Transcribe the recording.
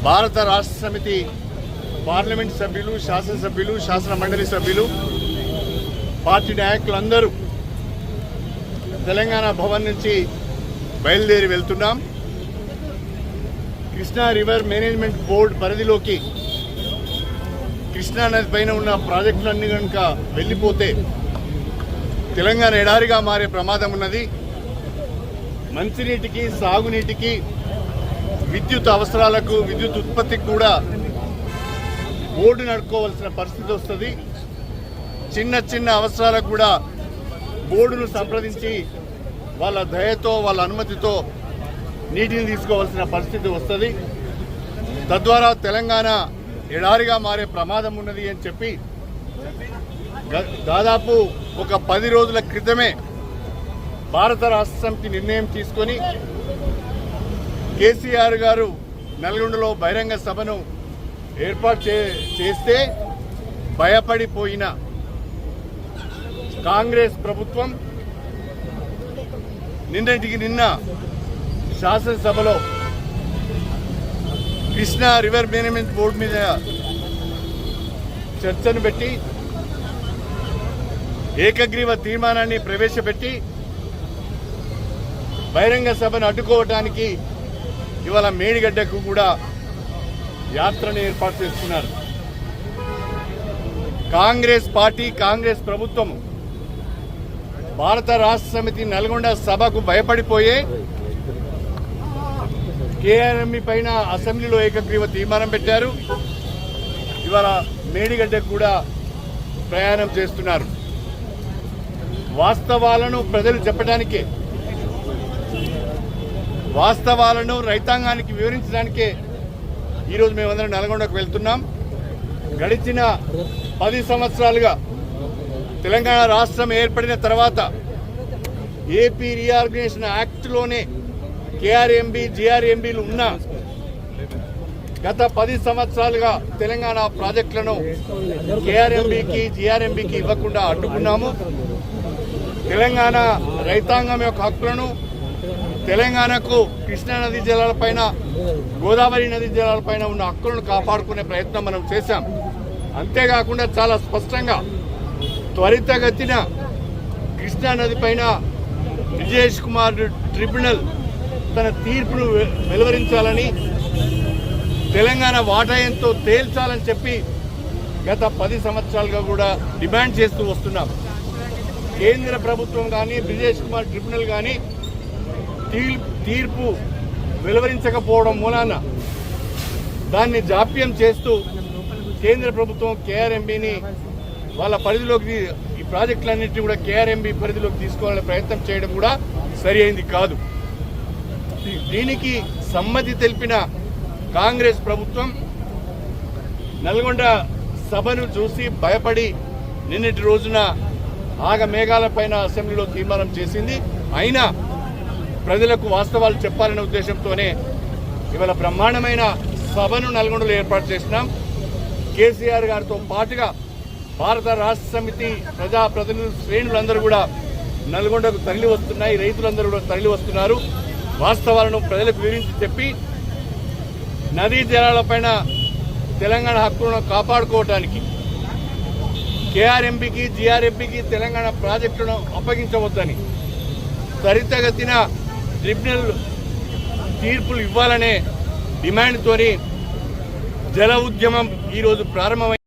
భారత రాష్ట్ర సమితి పార్లమెంట్ సభ్యులు, శాసనసభ్యులు, శాసన మండలి సభ్యులు, పార్టీ నాయకులందరూ తెలంగాణ భవన్ నుంచి బయలుదేరి వెళ్తున్నాం. కృష్ణా రివర్ మేనేజ్మెంట్ బోర్డు పరిధిలోకి కృష్ణా నది పైన ఉన్న ప్రాజెక్టులన్నీ కనుక వెళ్ళిపోతే తెలంగాణ ఎడారిగా మారే ప్రమాదం ఉన్నది. మంచినీటికి, సాగునీటికి, విద్యుత్ అవసరాలకు, విద్యుత్ ఉత్పత్తికి కూడా బోర్డు నడుపుకోవాల్సిన పరిస్థితి వస్తుంది. చిన్న చిన్న అవసరాలకు కూడా బోర్డును సంప్రదించి వాళ్ళ దయతో, వాళ్ళ అనుమతితో నీటిని తీసుకోవాల్సిన పరిస్థితి వస్తుంది. తద్వారా తెలంగాణ ఎడారిగా మారే ప్రమాదం ఉన్నది అని చెప్పి దాదాపు ఒక 10 రోజుల క్రితమే భారత రాష్ట్ర సమితి నిర్ణయం తీసుకొని కేసీఆర్ గారు నల్గొండలో బహిరంగ సభను ఏర్పాటు చేస్తే భయపడిపోయిన కాంగ్రెస్ ప్రభుత్వం నిన్న శాసనసభలో కృష్ణా రివర్ మేనేజ్మెంట్ బోర్డు మీద చర్చను పెట్టి ఏకగ్రీవ తీర్మానాన్ని ప్రవేశపెట్టి బహిరంగ సభను అడ్డుకోవడానికి ఇవాళ మేడిగడ్డకు కూడా యాత్రను ఏర్పాటు చేస్తున్నారు. కాంగ్రెస్ పార్టీ, కాంగ్రెస్ ప్రభుత్వం భారత రాష్ట్ర సమితి నల్గొండ సభకు భయపడిపోయే కేఆర్ఎంబీ పైన అసెంబ్లీలో ఏకగ్రీవ తీర్మానం పెట్టారు. ఇవాళ మేడిగడ్డకు కూడా ప్రయాణం చేస్తున్నారు. వాస్తవాలను ప్రజలు చెప్పడానికే, వాస్తవాలను రైతాంగానికి వివరించడానికే ఈరోజు మేమందరం నల్గొండకు వెళ్తున్నాం. గడిచిన 10 సంవత్సరాలుగా తెలంగాణ రాష్ట్రం ఏర్పడిన తర్వాత ఏపీ రీఆర్గనైజేషన్ యాక్ట్లోనే కేఆర్ఎంబీ, జీఆర్ఎంబీలు ఉన్నా గత 10 సంవత్సరాలుగా తెలంగాణ ప్రాజెక్టులను కేఆర్ఎంబీకి, జీఆర్ఎంబీకి ఇవ్వకుండా అడ్డుకున్నాము. తెలంగాణ రైతాంగం యొక్క హక్కులను, తెలంగాణకు కృష్ణా నదీ జలాలపైన, గోదావరి నదీ జలాలపైన ఉన్న హక్కులను కాపాడుకునే ప్రయత్నం మనం చేశాం. అంతేకాకుండా చాలా స్పష్టంగా త్వరితగతిన కృష్ణా నది పైన బ్రిజేష్ కుమార్ ట్రిబ్యునల్ తన తీర్పును వెలువరించాలని, తెలంగాణ వాటా ఎంతో తేల్చాలని చెప్పి గత 10 సంవత్సరాలుగా కూడా డిమాండ్ చేస్తూ వస్తున్నాం. కేంద్ర ప్రభుత్వం కానీ, బ్రిజేష్ కుమార్ ట్రిబ్యునల్ కానీ తీర్పు వెలువరించకపోవడం మూలాన దాన్ని జాప్యం చేస్తూ కేంద్ర ప్రభుత్వం కేఆర్ఎంబీని వాళ్ళ పరిధిలోకి, ఈ ప్రాజెక్టులన్నింటినీ కూడా కేఆర్ఎంబీ పరిధిలోకి తీసుకోవాలనే ప్రయత్నం చేయడం కూడా సరి అయింది కాదు. దీనికి సమ్మతి తెలిపిన కాంగ్రెస్ ప్రభుత్వం నల్గొండ సభను చూసి భయపడి నిన్నటి రోజున ఆగమేఘాలపైన అసెంబ్లీలో తీర్మానం చేసింది. అయినా ప్రజలకు వాస్తవాలు చెప్పాలనే ఉద్దేశంతోనే ఇవాళ బ్రహ్మాండమైన సభను నల్గొండలో ఏర్పాటు చేసినాం. కేసీఆర్ గారితో పాటుగా భారత రాష్ట్ర సమితి ప్రజాప్రతినిధులు, శ్రేణులందరూ కూడా నల్గొండకు తరలి వస్తున్నాయి. రైతులందరూ కూడా తరలి వస్తున్నారు. వాస్తవాలను ప్రజలకు వివరించి చెప్పి నదీ జలాలపైన తెలంగాణ హక్కులను కాపాడుకోవడానికి కేఆర్ఎంబీకి, జీఆర్ఎంబీకి తెలంగాణ ప్రాజెక్టులను అప్పగించవద్దని, త్వరితగతిన ట్రిబ్యునల్ తీర్పులు ఇవ్వాలనే డిమాండ్తోని జల ఉద్యమం ఈరోజు ప్రారంభమైంది.